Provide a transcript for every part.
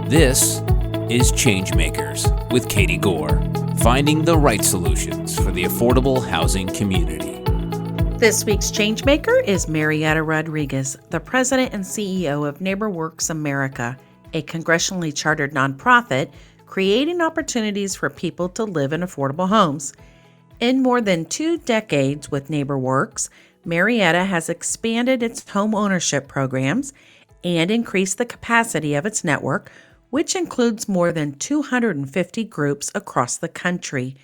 This is Changemakers with Katie Gore, finding the right solutions for the affordable housing community. This week's Changemaker is Marietta Rodriguez, the president and CEO of NeighborWorks America, a congressionally chartered nonprofit creating opportunities for people to live in affordable homes. In more than 2 decades with NeighborWorks, Marietta has expanded its home ownership programs and increased the capacity of its network, which includes more than 250 groups across the country.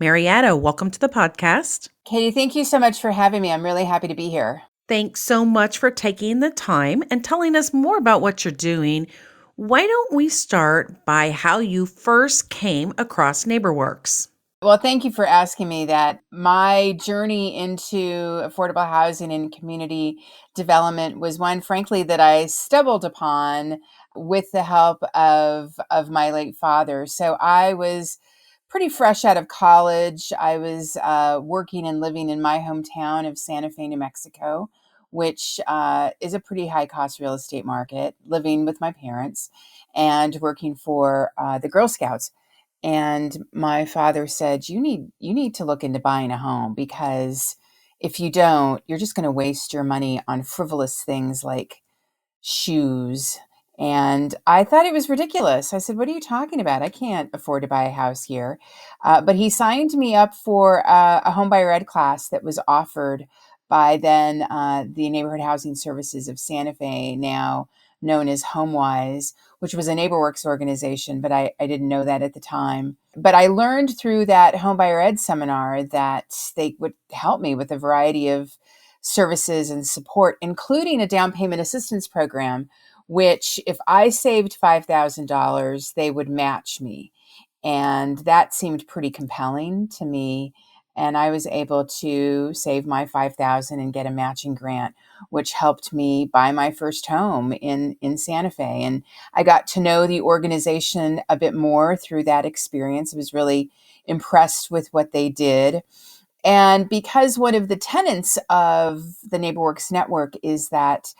Marietta, welcome to the podcast. Katie, thank you so much for having me. I'm really happy to be here. Thanks so much for taking the time and telling us more about what you're doing. Why don't we start by how you first came across NeighborWorks? Well, thank you for asking me that. My journey into affordable housing and community development was one, frankly, that I stumbled upon with the help of my late father. So I was pretty fresh out of college. I was working and living in my hometown of Santa Fe, New Mexico, which is a pretty high-cost real estate market, living with my parents and working for the Girl Scouts. And my father said, you need to look into buying a home, because if you don't, you're just going to waste your money on frivolous things like shoes. And I thought it was ridiculous. I said, what are you talking about? I can't afford to buy a house here. But he signed me up for a home buyer ed class that was offered by then the Neighborhood Housing Services of Santa Fe, now known as HomeWise, which was a NeighborWorks organization, but I didn't know that at the time. But I learned through that home buyer ed seminar that they would help me with a variety of services and support, including a down payment assistance program, which if I saved $5,000, they would match me. And that seemed pretty compelling to me. And I was able to save my $5,000 and get a matching grant, which helped me buy my first home in Santa Fe. And I got to know the organization a bit more through that experience. I was really impressed with what they did. And because one of the tenets of the NeighborWorks network is that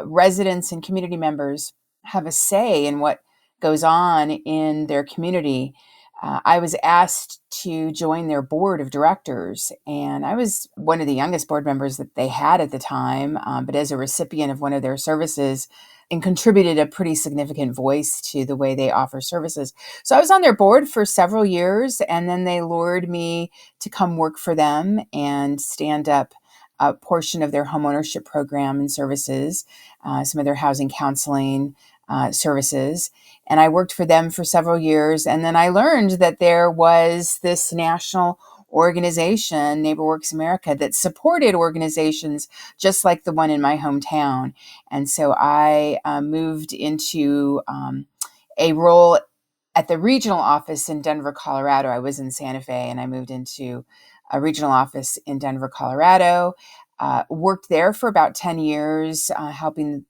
residents and community members have a say in what goes on in their community, I was asked to join their board of directors. And I was one of the youngest board members that they had at the time, but as a recipient of one of their services, and contributed a pretty significant voice to the way they offer services. So I was on their board for several years, and then they lured me to come work for them and stand up a portion of their homeownership program and services, some of their housing counseling services. And I worked for them for several years. And then I learned that there was this national organization, NeighborWorks America, that supported organizations just like the one in my hometown. And so I moved into a role at the regional office in Denver, Colorado. I was in Santa Fe, and I moved into a regional office in Denver, Colorado. Worked there for about 10 years, helping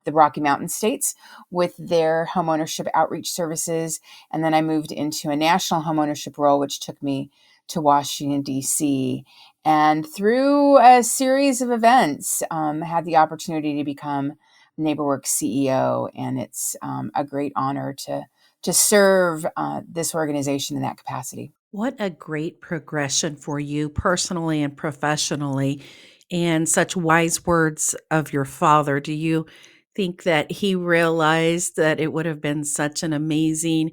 the Rocky Mountain states with their homeownership outreach services. And then I moved into a national homeownership role, which took me to Washington, D.C. And through a series of events, had the opportunity to become NeighborWorks CEO. And it's a great honor to serve this organization in that capacity. What a great progression for you personally and professionally, and such wise words of your father. Do you think that he realized that it would have been such an amazing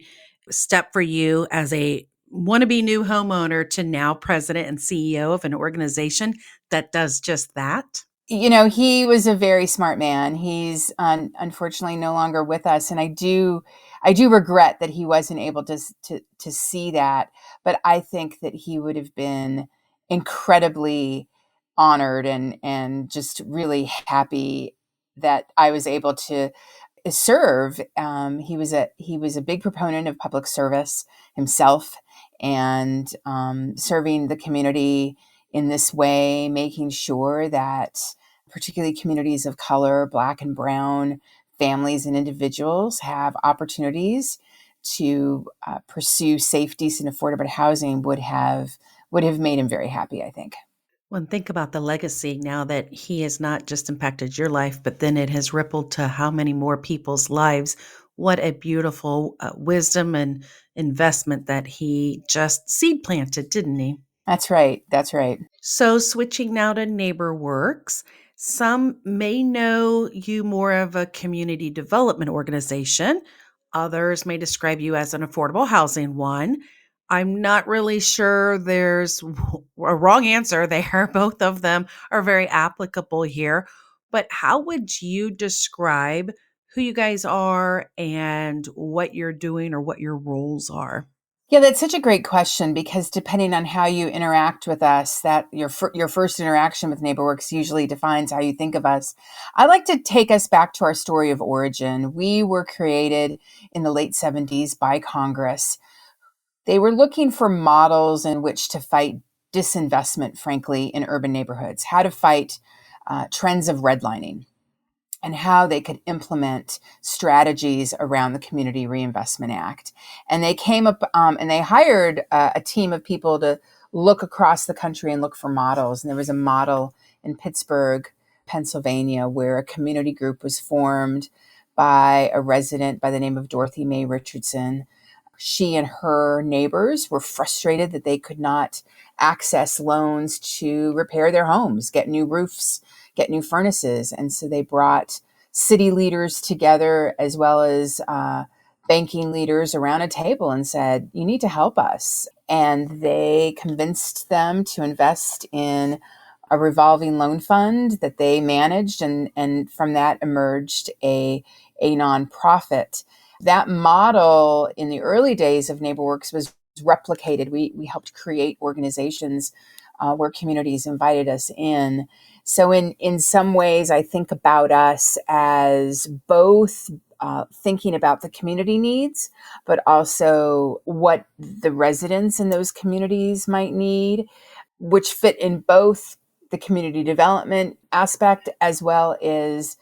step for you as a wannabe new homeowner to now president and CEO of an organization that does just that? You know, he was a very smart man. He's unfortunately no longer with us, and I do regret that he wasn't able to see that. But I think that he would have been incredibly honored and just really happy that I was able to serve. He was a big proponent of public service himself, and serving the community in this way, making sure that particularly communities of color, Black and brown families and individuals have opportunities to pursue safe, decent, affordable housing would have made him very happy, I think. Well, and think about the legacy now that he has not just impacted your life, but then it has rippled to how many more people's lives What a beautiful wisdom and investment that he just seed planted, didn't he? That's right. That's right. So, switching now to NeighborWorks, some may know you more of a community development organization. Others may describe you as an affordable housing one. I'm not really sure there's a wrong answer there. Both of them are very applicable here. But how would you describe who you guys are and what you're doing or what your roles are? Yeah, that's such a great question because depending on how you interact with us, that your first interaction with NeighborWorks usually defines how you think of us. I like to take us back to our story of origin. We were created in the late 70s by Congress. They were looking for models in which to fight disinvestment, frankly, in urban neighborhoods, how to fight trends of redlining, and how they could implement strategies around the Community Reinvestment Act. And they came up and they hired a team of people to look across the country and look for models. And there was a model in Pittsburgh, Pennsylvania, where a community group was formed by a resident by the name of Dorothy Mae Richardson. She and her neighbors were frustrated that they could not access loans to repair their homes, get new roofs, get new furnaces. And so they brought city leaders together as well as banking leaders around a table and said, you need to help us. And they convinced them to invest in a revolving loan fund that they managed. And from that emerged a nonprofit. That model in the early days of NeighborWorks was replicated. We helped create organizations where communities invited us in. So in some ways, I think about us as both thinking about the community needs, but also what the residents in those communities might need, which fit in both the community development aspect as well as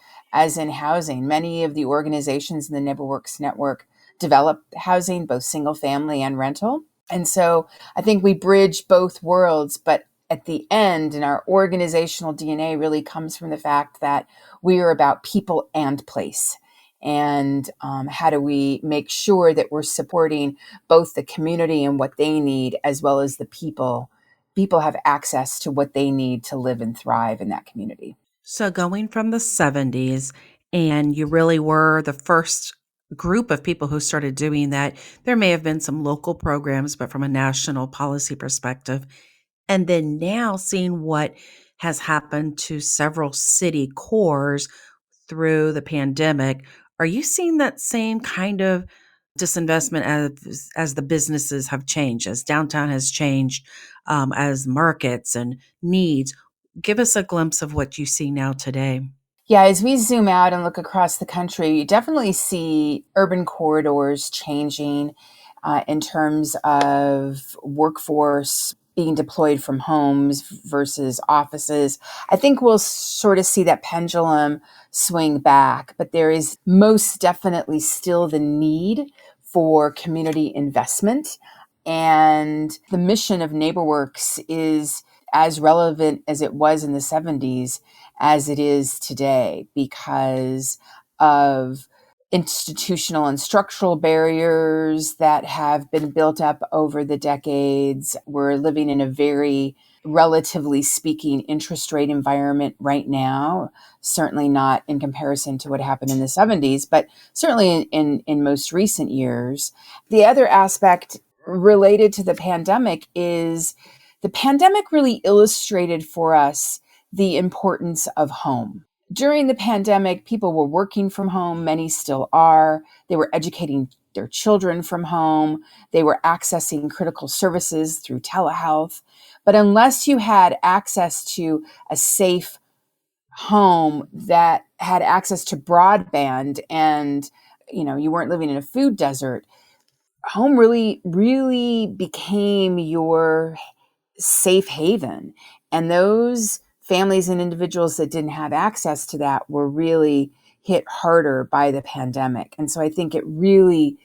in housing. Many of the organizations in the NeighborWorks network develop housing, both single family and rental. And so I think we bridge both worlds, but at the end, and our organizational DNA really comes from the fact that we are about people and place. And how do we make sure that we're supporting both the community and what they need, as well as the people? People have access to what they need to live and thrive in that community. So, going from the 70s, and you really were the first group of people who started doing that. There may have been some local programs, but from a national policy perspective. And then now seeing what has happened to several city cores through the pandemic, are you seeing that same kind of disinvestment as the businesses have changed, as downtown has changed, as markets and needs? Give us a glimpse of what you see now today. Yeah, as we zoom out and look across the country, you definitely see urban corridors changing in terms of workforce being deployed from homes versus offices. I think we'll sort of see that pendulum swing back, but there is most definitely still the need for community investment. And the mission of NeighborWorks is as relevant as it was in the 70s as it is today because of institutional and structural barriers that have been built up over the decades. We're living in a very, relatively speaking, interest rate environment right now, certainly not in comparison to what happened in the 70s, but certainly in most recent years. The other aspect related to the pandemic is the pandemic really illustrated for us the importance of home. During the pandemic, people were working from home. Many still are. They were educating their children from home. They were accessing critical services through telehealth. But unless you had access to a safe home that had access to broadband and you weren't living in a food desert, home really became your safe haven. And those families and individuals that didn't have access to that were really hit harder by the pandemic. And so I think it really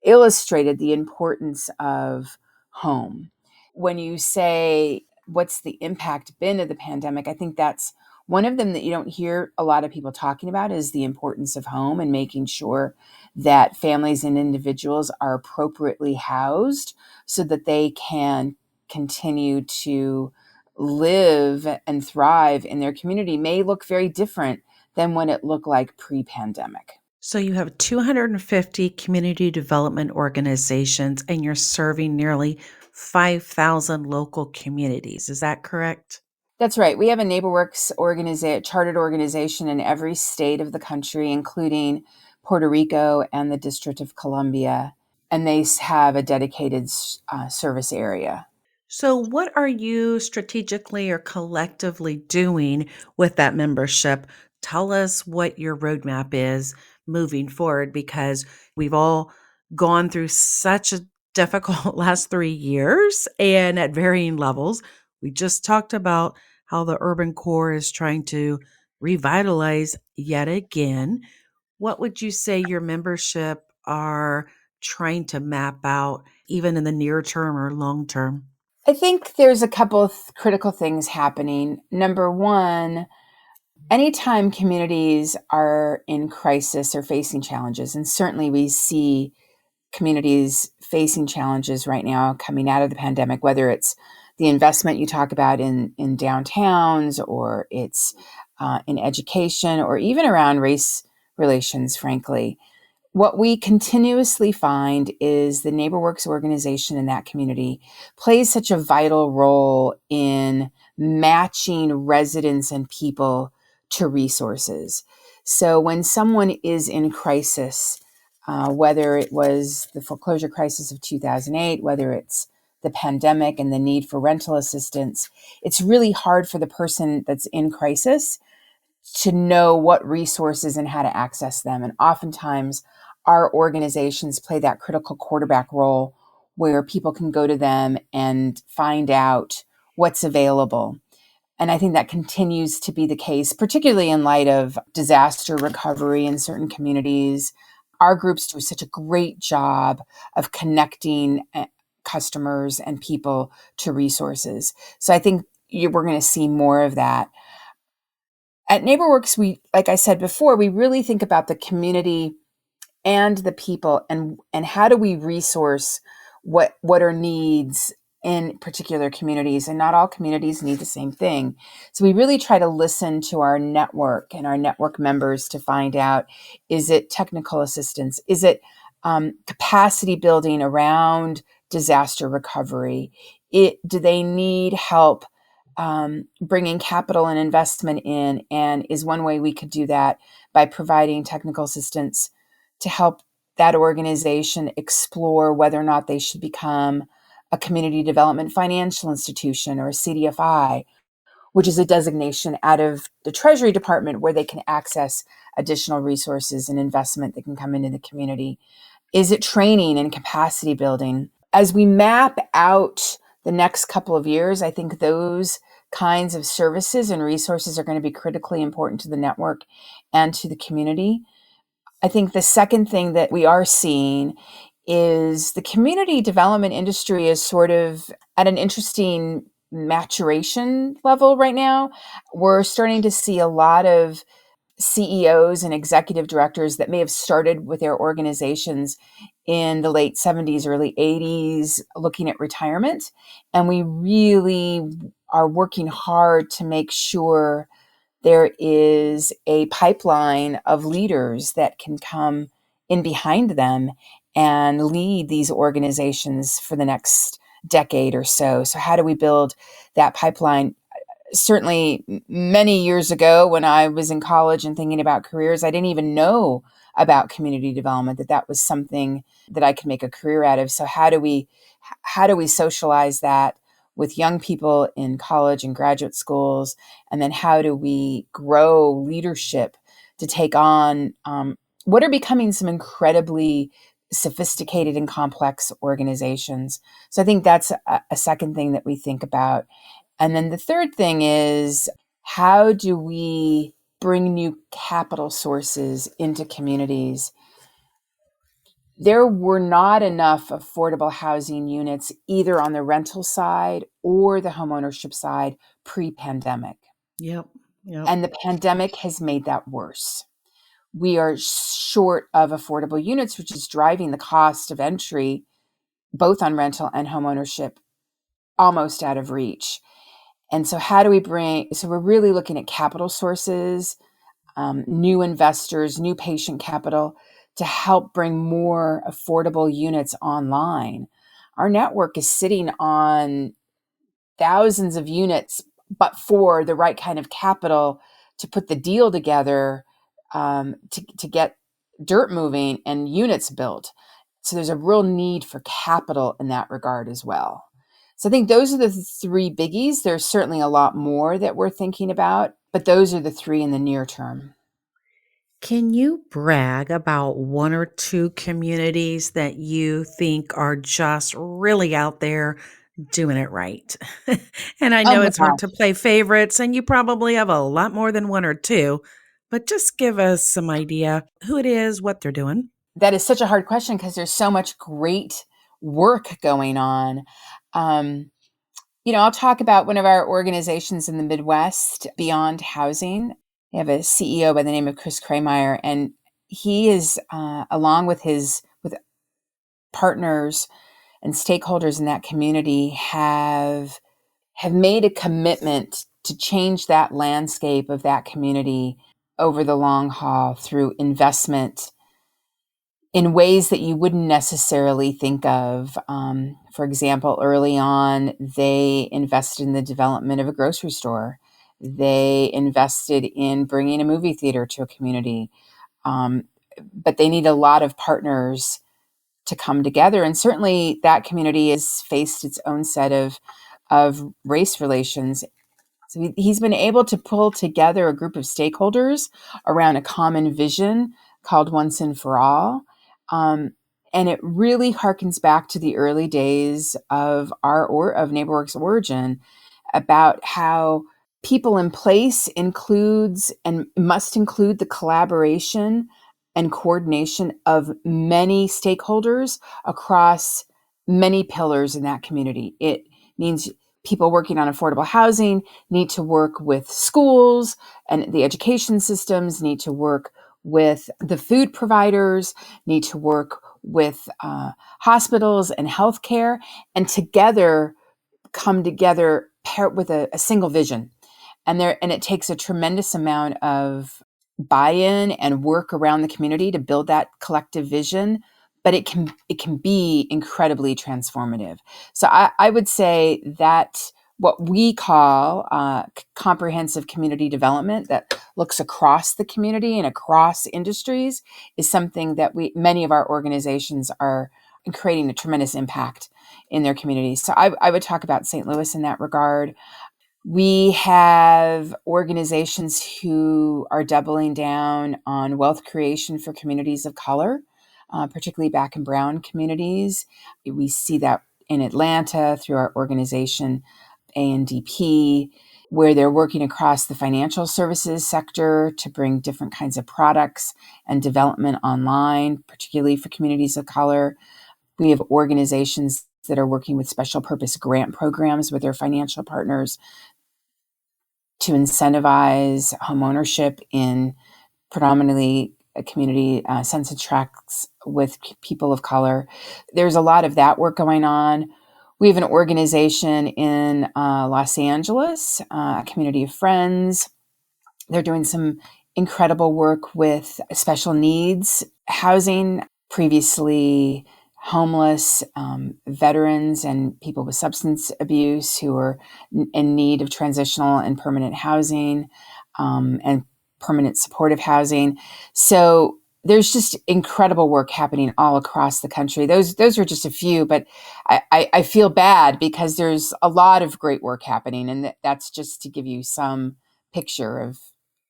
illustrated the importance of home. When you say, what's the impact been of the pandemic? I think that's One of them that you don't hear a lot of people talking about is the importance of home and making sure that families and individuals are appropriately housed so that they can continue to live and thrive in their community may look very different than when it looked like pre-pandemic. So you have 250 community development organizations and you're serving nearly 5,000 local communities. Is that correct? That's right. We have a NeighborWorks chartered organization in every state of the country, including Puerto Rico and the District of Columbia, and they have a dedicated service area. So, what are you strategically or collectively doing with that membership? Tell us what your roadmap is moving forward because we've all gone through such a difficult last 3 years and at varying levels. We just talked about how the urban core is trying to revitalize yet again. What would you say your membership are trying to map out, even in the near term or long term? I think there's a couple of critical things happening. Number one, anytime communities are in crisis or facing challenges, and certainly we see communities facing challenges right now coming out of the pandemic, whether it's the investment you talk about in downtowns or it's in education or even around race relations, frankly. What we continuously find is the NeighborWorks organization in that community plays such a vital role in matching residents and people to resources. So when someone is in crisis, whether it was the foreclosure crisis of 2008, whether it's the pandemic and the need for rental assistance, it's really hard for the person that's in crisis to know what resources and how to access them. And oftentimes, our organizations play that critical quarterback role where people can go to them and find out what's available. And I think that continues to be the case, particularly in light of disaster recovery in certain communities. Our groups do such a great job of connecting customers and people to resources. So I think we're going to see more of that. At NeighborWorks, like I said before, we really think about the community and the people and how do we resource what are needs in particular communities, and not all communities need the same thing. So we really try to listen to our network and our network members to find out, is it technical assistance? Is it capacity building around disaster recovery? Do they need help bringing capital and investment in? And is one way we could do that by providing technical assistance to help that organization explore whether or not they should become a community development financial institution or a CDFI, which is a designation out of the Treasury Department where they can access additional resources and investment that can come into the community. Is it training and capacity building? As we map out the next couple of years, I think those kinds of services and resources are going to be critically important to the network and to the community. I think the second thing that we are seeing is the community development industry is sort of at an interesting maturation level right now. We're starting to see a lot of CEOs and executive directors that may have started with their organizations in the late 70s, early 80s, looking at retirement. And we really are working hard to make sure there is a pipeline of leaders that can come in behind them and lead these organizations for the next decade or so. So how do we build that pipeline? Certainly many years ago when I was in college and thinking about careers, I didn't even know about community development, that was something that I could make a career out of. So how do we socialize that with young people in college and graduate schools? And then how do we grow leadership to take on what are becoming some incredibly sophisticated and complex organizations? So I think that's a second thing that we think about. And then the third thing is, how do we bring new capital sources into communities? There were not enough affordable housing units either on the rental side or the homeownership side pre-pandemic. Yep. Yep. And the pandemic has made that worse. We are short of affordable units, which is driving the cost of entry, both on rental and homeownership, almost out of reach. And so we're really looking at capital sources, new investors, new patient capital to help bring more affordable units online. Our network is sitting on thousands of units, but for the right kind of capital to put the deal together, to get dirt moving and units built. So there's a real need for capital in that regard as well. So I think those are the three biggies. There's certainly a lot more that we're thinking about, but those are the three in the near term. Can you brag about one or two communities that you think are just really out there doing it right? And I Oh know my it's hard to gosh, play favorites, and you probably have a lot more than one or two, but just give us some idea who it is, what they're doing. that is such a hard question because there's so much great work going on. Um, I'll talk about one of our organizations in the Midwest, Beyond Housing. We have a CEO by the name of Chris Kremeyer, and he is, along with partners and stakeholders in that community, have made a commitment to change that landscape of that community over the long haul through investment in ways that you wouldn't necessarily think of. For example, early on, they invested in the development of a grocery store. They invested in bringing a movie theater to a community. Um, but they need a lot of partners to come together. And certainly that community has faced its own set of race relations. So he's been able to pull together a group of stakeholders around a common vision called Once and for All. Um, and it really harkens back to the early days of of NeighborWorks origin, about how people in place includes and must include the collaboration and coordination of many stakeholders across many pillars in that community. It means people working on affordable housing need to work with schools and the education systems, need to work with the food providers, need to work with hospitals and healthcare, and together come together with a single vision. And it takes a tremendous amount of buy-in and work around the community to build that collective vision, but it can be incredibly transformative. So I would say that what we call comprehensive community development that looks across the community and across industries is something that many of our organizations are creating a tremendous impact in their communities. So I would talk about St. Louis in that regard. We have organizations who are doubling down on wealth creation for communities of color, particularly Black and Brown communities. We see that in Atlanta through our organization, ANDP, where they're working across the financial services sector to bring different kinds of products and development online, particularly for communities of color. We have organizations that are working with special purpose grant programs with their financial partners to incentivize homeownership in predominantly community census tracts with people of color. There's a lot of that work going on. We have an organization in Los Angeles, a community of friends. They're doing some incredible work with special needs housing, previously homeless veterans and people with substance abuse who are in need of transitional and permanent housing, and permanent supportive housing. So there's just incredible work happening all across the country. Those are just a few, but I feel bad because there's a lot of great work happening, and that's just to give you some picture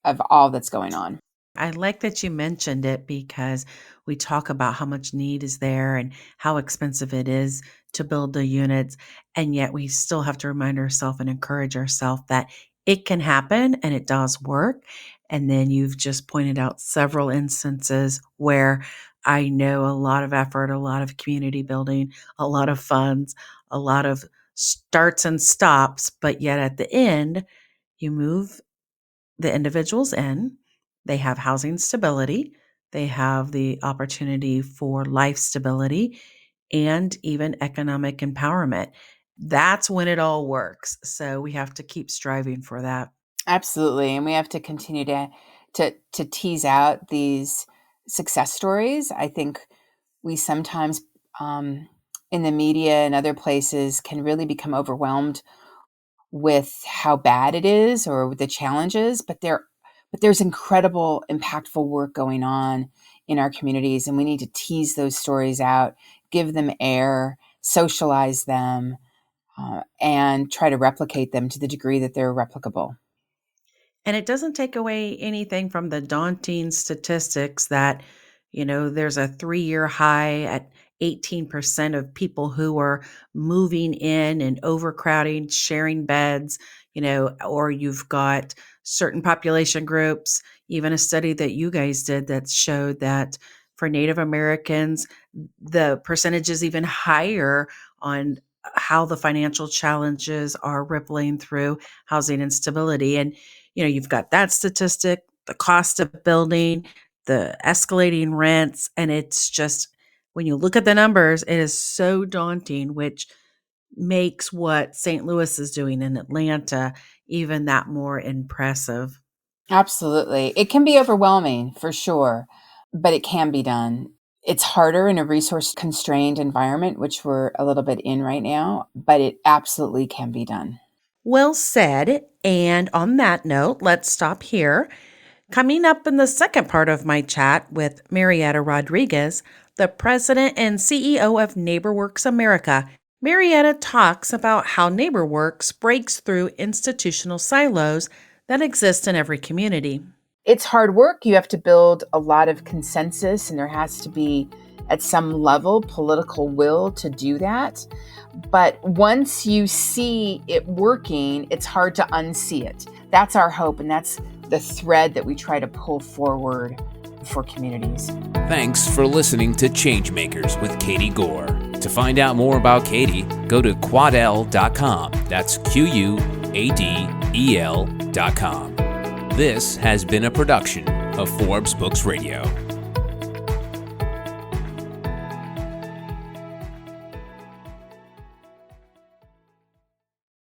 of all that's going on. I like that you mentioned it because we talk about how much need is there and how expensive it is to build the units. And yet we still have to remind ourselves and encourage ourselves that it can happen and it does work. And then you've just pointed out several instances where I know a lot of effort, a lot of community building, a lot of funds, a lot of starts and stops, but yet at the end, you move the individuals in, they have housing stability, they have the opportunity for life stability, and even economic empowerment. That's when it all works. So we have to keep striving for that. Absolutely. And we have to continue to tease out these success stories. I think we sometimes in the media and other places can really become overwhelmed with how bad it is or the challenges, but there's incredible impactful work going on in our communities, and we need to tease those stories out, give them air, socialize them, and try to replicate them to the degree that they're replicable. And it doesn't take away anything from the daunting statistics that, there's a 3-year high at 18% of people who are moving in and overcrowding, sharing beds, or you've got certain population groups, even a study that you guys did that showed that for Native Americans, the percentage is even higher on how the financial challenges are rippling through housing instability. And you've got that statistic, the cost of building, the escalating rents, and it's just when you look at the numbers, it is so daunting, which makes what St. Louis is doing in Atlanta even that more impressive. Absolutely. It can be overwhelming for sure, but it can be done. It's harder in a resource constrained environment, which we're a little bit in right now, but it absolutely can be done. Well said. And on that note, let's stop here. Coming up in the second part of my chat with Marietta Rodriguez, the president and CEO of NeighborWorks America, Marietta talks about how NeighborWorks breaks through institutional silos that exist in every community. It's hard work. You have to build a lot of consensus, and there has to be, at some level, political will to do that. But once you see it working, it's hard to unsee it. That's our hope, and that's the thread that we try to pull forward for communities. Thanks for listening to Changemakers with Katie Gore. To find out more about Katie, go to quadel.com. That's QUADEL.com. This has been a production of Forbes Books Radio.